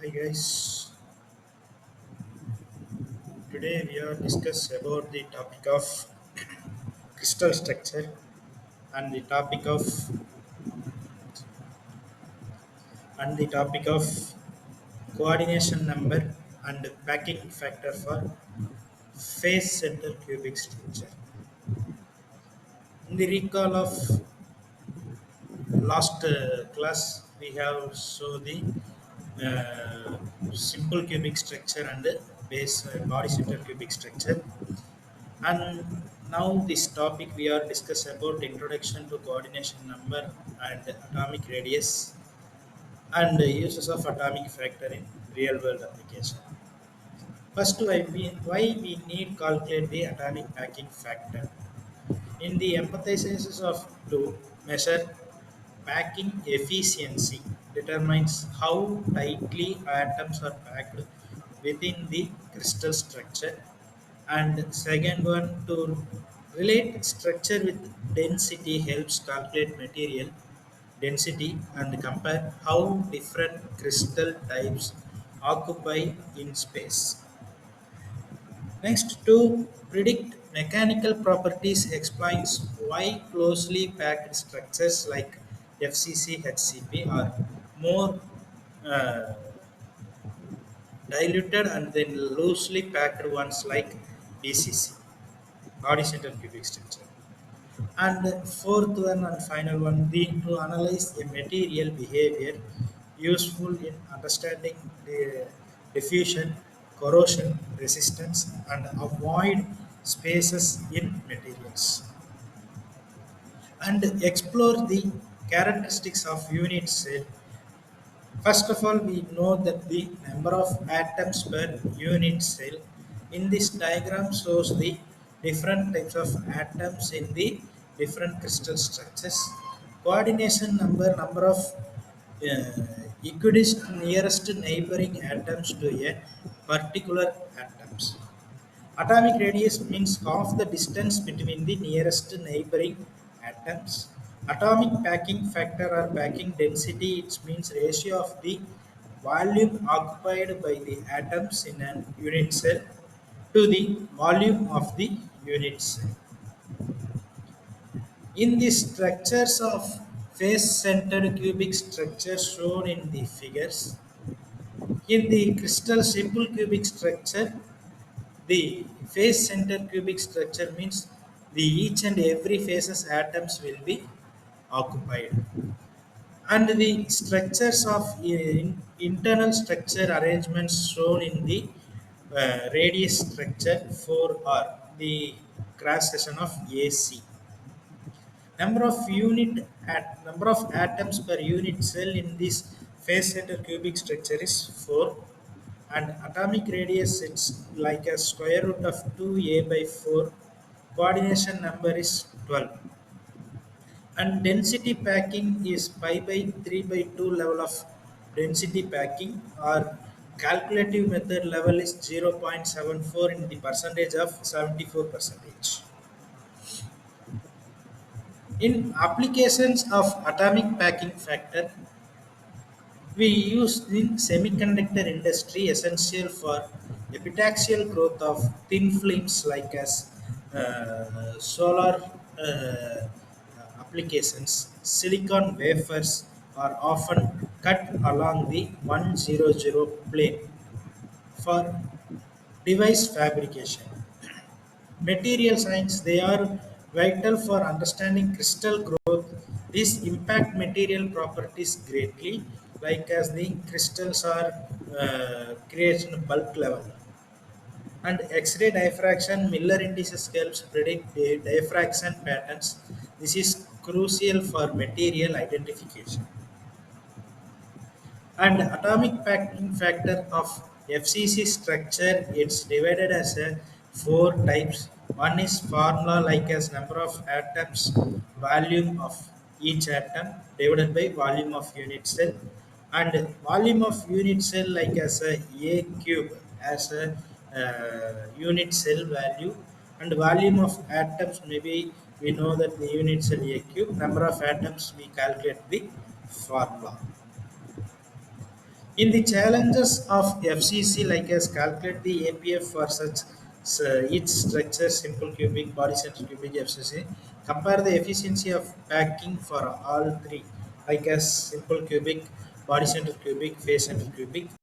Hi guys, today we are discuss about the topic of crystal structure and the topic of coordination number and packing factor for face center cubic structure. In the recall of last class, we have show the simple cubic structure and base body center cubic structure. And now this topic we are discuss about introduction to coordination number and atomic radius and uses of atomic factor in real world application. First, why we need calculate the atomic packing factor. In the empathizes of to measure packing efficiency determines how tightly atoms are packed within the crystal structure, and second one to relate structure with density helps calculate material density and compare how different crystal types occupy in space. Next, to predict mechanical properties explains why closely packed structures like FCC HCP are more uh, diluted and then loosely packed ones like BCC, body center cubic structure. And fourth one and final one, to analyze a material behavior useful in understanding the diffusion, corrosion, resistance, and avoid spaces in materials. And explore the characteristics of unit cell. First of all, we know that the number of atoms per unit cell in this diagram shows the different types of atoms in the different crystal structures. Coordination number of equidistant nearest neighboring atoms to a particular atoms. Atomic radius means half the distance between the nearest neighboring atoms. Atomic packing factor or packing density, it means ratio of the volume occupied by the atoms in an unit cell to the volume of the unit cell. In the structures of face-centered cubic structure shown in the figures, in the crystal simple cubic structure, the face center cubic structure means the each and every faces atoms will be occupied. And the structures of internal structure arrangements shown in the radius structure 4R, the cross section of AC. Number of atoms per unit cell in this face center cubic structure is 4, and atomic radius it's like a square root of 2a by 4. Coordination number is 12, and density packing is pi by 3 by 2 level of density packing, or calculative method level is 0.74 in the percentage of 74 percentage. In applications of atomic packing factor, we use in semiconductor industry essential for epitaxial growth of thin films like as solar applications. Silicon wafers are often cut along the 100 plane for device fabrication. Material science, they are vital for understanding crystal growth. These impact material properties greatly, like as the crystals are created in bulk level. And X-ray diffraction, Miller indices helps predict the diffraction patterns. This is crucial for material identification. And atomic packing factor of FCC structure, it's divided as a four types. One is formula like as number of atoms, volume of each atom divided by volume of unit cell, and volume of unit cell like as a cube as a unit cell value, and volume of atoms, maybe we know that the unit cell a cube, number of atoms we calculate the formula. In the challenges of FCC, like as calculate the APF for such each structure, simple cubic, body center cubic FCC, compare the efficiency of packing for all three, like as simple cubic, body center cubic, face center cubic.